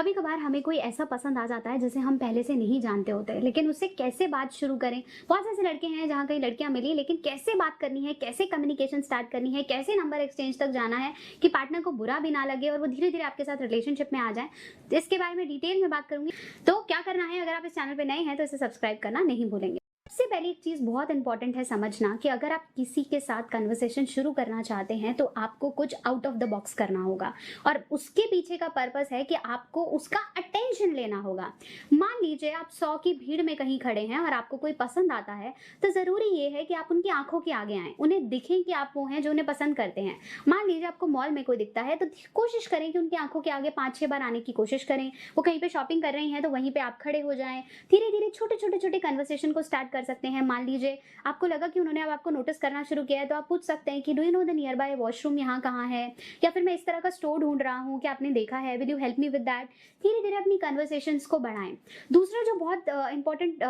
कभी कभार हमें कोई ऐसा पसंद आ जाता है जिसे हम पहले से नहीं जानते होते, लेकिन उससे कैसे बात शुरू करें। बहुत ऐसे लड़के हैं जहाँ कई लड़कियां मिली, लेकिन कैसे बात करनी है, कैसे कम्युनिकेशन स्टार्ट करनी है, कैसे नंबर एक्सचेंज तक जाना है कि पार्टनर को बुरा भी ना लगे और वो धीरे धीरे आपके साथ रिलेशनशिप में आ जाए। तो इसके बारे में डिटेल में बात करूंगी। तो क्या करना है, अगर आप इस चैनल पर नए हैं तो इसे सब्सक्राइब करना नहीं भूलेंगे। सबसे पहले एक चीज बहुत इंपॉर्टेंट है समझना कि अगर आप किसी के साथ कन्वर्सेशन शुरू करना चाहते हैं तो आपको कुछ आउट ऑफ द बॉक्स करना होगा, और उसके पीछे का पर्पस है कि आपको उसका अटेंशन लेना होगा। मान लीजिए आप 100 की भीड़ में कहीं खड़े हैं और आपको कोई पसंद आता है, तो जरूरी ये है कि आप उनकी आंखों के आगे आए, उन्हें दिखें कि आप वो हैं जो उन्हें पसंद करते हैं। मान लीजिए आपको मॉल में कोई दिखता है तो कोशिश करें कि उनकी आंखों के आगे 5-6 बार आने की कोशिश करें। वो कहीं पे शॉपिंग कर रही हैं तो वहीं पे आप खड़े हो जाएं। धीरे धीरे छोटे कन्वर्सेशन को स्टार्ट कर सकते हैं। मान लीजिए आपको लगा कि उन्होंने अब आपको नोटिस करना शुरू किया है, तो आप पूछ सकते हैं कि do you know the near by washroom यहाँ कहाँ है, या फिर मैं इस तरह का स्टोर ढूंढ रहा हूँ, क्या आपने देखा है, will you help me with that. धीरे धीरे अपनी कन्वर्सेशंस को बढ़ाएं। दूसरा जो बहुत इंपॉर्टेंट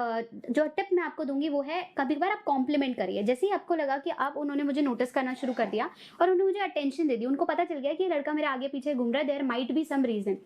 जो टिप मैं आपको दूंगी वो है, कभी कभार आप कॉम्प्लीमेंट करिए। जैसे ही आपको लगा कि आप उन्होंने मुझे नोटिस करना शुरू कर दिया और उन्होंने मुझे अटेंशन दे दी, उनको पता चल गया कि ये लड़का मेरे आगे पीछे घूम रहा है, there might be some reason.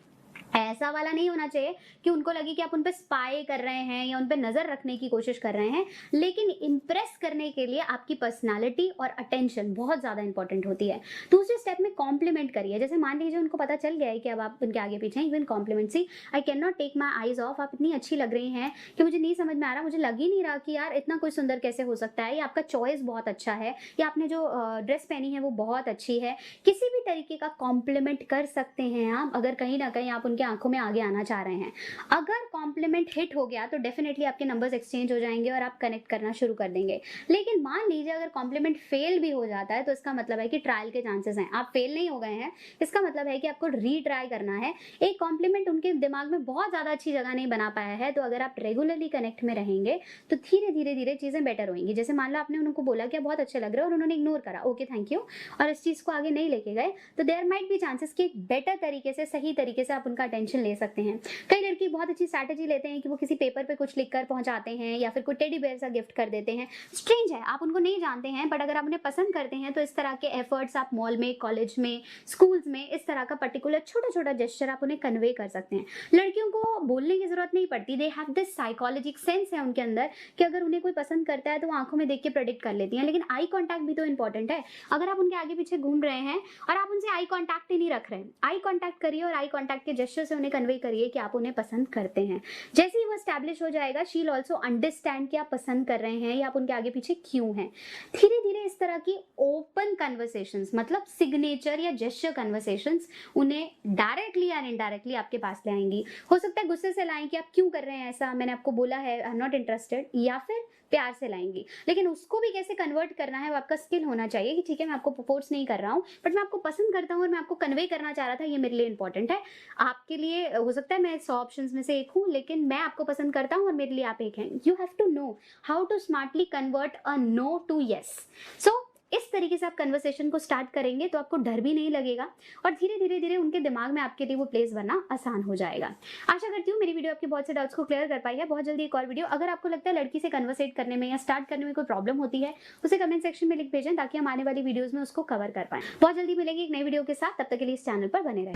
ऐसा वाला नहीं होना चाहिए कि उनको लगे कि आप उन पे स्पाई कर रहे हैं या उन पे नजर रखने की कोशिश कर रहे हैं, लेकिन इंप्रेस करने के लिए आपकी पर्सनालिटी और अटेंशन बहुत ज्यादा इंपॉर्टेंट होती है। दूसरे स्टेप में कॉम्प्लीमेंट करिए। जैसे मान लीजिए उनको पता चल गया है कि अब आप उनके आगे पीछे हैं, even compliment see, I can not take my eyes off, आप इतनी अच्छी लग रही हैं कि मुझे नहीं समझ में आ रहा, मुझे लग ही नहीं रहा कि यार इतना कोई सुंदर कैसे हो सकता है, या आपका चॉइस बहुत अच्छा है, या आपने जो ड्रेस पहनी है वो बहुत अच्छी है। किसी भी तरीके का कॉम्प्लीमेंट कर सकते हैं आप, अगर कहीं ना कहीं आप उनके आंखों में आगे आना चाह रहे हैं। अगर कॉम्प्लीमेंट हिट हो गया तो डेफिनेटली आपके नंबर्स एक्सचेंज हो जाएंगे और आप कनेक्ट करना शुरू कर देंगे। लेकिन मान लीजिए अगर कॉम्प्लीमेंट फेल भी हो जाता है तो इसका मतलब है कि ट्रायल के चांसेस हैं, आप फेल नहीं हो गए हैं, इसका मतलब है कि आपको रीट्राई करना है। एक कॉम्प्लीमेंट उनके दिमाग में बहुत ज्यादा अच्छी जगह नहीं बना पाया है, तो अगर आप रेगुलरली कनेक्ट में रहेंगे तो धीरे धीरे चीजें बेटर होंगी। जैसे मान लो आपने उनको बोला कि बहुत अच्छे लग रहे हो और उन्होंने इग्नोर करा, ओके थैंक यू, और इस चीज को आगे नहीं लेके गए, तो देयर माइट बी चांसेस कि एक बेटर तरीके से, सही तरीके से आप उनका अटेंशन ले सकते हैं। कई लड़की बहुत अच्छी स्ट्रैटेजी लेते हैं कि वो किसी पेपर पे कुछ लिखकर पहुंचाते हैं या फिर कोई टेडी बेयर सा गिफ्ट कर देते हैं। स्ट्रेंज है, आप उनको नहीं जानते हैं, बट अगर आप उन्हें पसंद करते हैं तो इस तरह के एफर्ट्स आप मॉल में, कॉलेज में, स्कूल्स में इस तरह का पर्टिकुलर छोटा जेस्चर आप उन्हें कन्वे कर सकते हैं। लड़कियों को बोलने की जरूरत नहीं पड़ती, they have this psychologic sense है उनके अंदर कि अगर उन्हें कोई पसंद करता है तो वो आंखों में देख के प्रेडिक्ट कर लेती हैं। लेकिन आई कॉन्टैक्ट भी तो इंपॉर्टेंट है। अगर आप उनके आगे पीछे घूम रहे हैं और आप उनसे आई कॉन्टैक्ट ही नहीं रख रहे हैं, आई कॉन्टैक्ट करिए और आई कॉन्टैक्ट के जेस्चर से उन्हें कन्वे करिए कि आप उन्हें पसंद करते हैं। जैसे ही वो एस्टैब्लिश हो जाएगा, शी विल आल्सो अंडरस्टैंड कि आप पसंद कर रहे हैं या आप उनके आगे पीछे क्यों हैं। धीरे धीरे इस तरह की ओपन कन्वर्सेशंस, मतलब सिग्नेचर या जेस्चर कन्वर्सेशंस, उन्हें डायरेक्टली या इनडायरेक्टली आपके पास ले आएंगी। हो सकता है गुस्से से लाएं कि आप क्यों कर रहे हैं ऐसा, मैंने आपको बोला है, आई एम नॉट इंटरेस्टेड, या फिर प्यार से लाएंगी। लेकिन उसको भी कैसे कन्वर्ट करना है वो आपका स्किल होना चाहिए कि ठीक है मैं आपको प्रपोज नहीं कर रहा हूँ, बट मैं आपको पसंद करता हूँ और मैं आपको कन्वे करना चाह रहा था, ये मेरे लिए इंपॉर्टेंट है। आपके लिए हो सकता है मैं 100 ऑप्शंस में से एक हूँ, लेकिन मैं आपको पसंद करता हूँ और मेरे लिए आप एक हैं। You have to know how to smartly convert a no to yes. So इस तरीके से आप कन्वर्सेशन को स्टार्ट करेंगे तो आपको डर भी नहीं लगेगा और धीरे धीरे उनके दिमाग में आपके लिए वो प्लेस बनना आसान हो जाएगा। आशा करती हूँ मेरी वीडियो आपके बहुत से डाउट्स को क्लियर कर पाई है। बहुत जल्दी एक और वीडियो, अगर आपको लगता है लड़की से कन्वर्सेट करने में या स्टार्ट करने में कोई प्रॉब्लम होती है, उसे कमेंट सेक्शन में लिख भेजें ताकि हम आने वाली वीडियोज में उसको कवर कर पाए। बहुत जल्दी मिलेंगे एक नई वीडियो के साथ, तब तक के लिए इस चैनल पर बने रहें।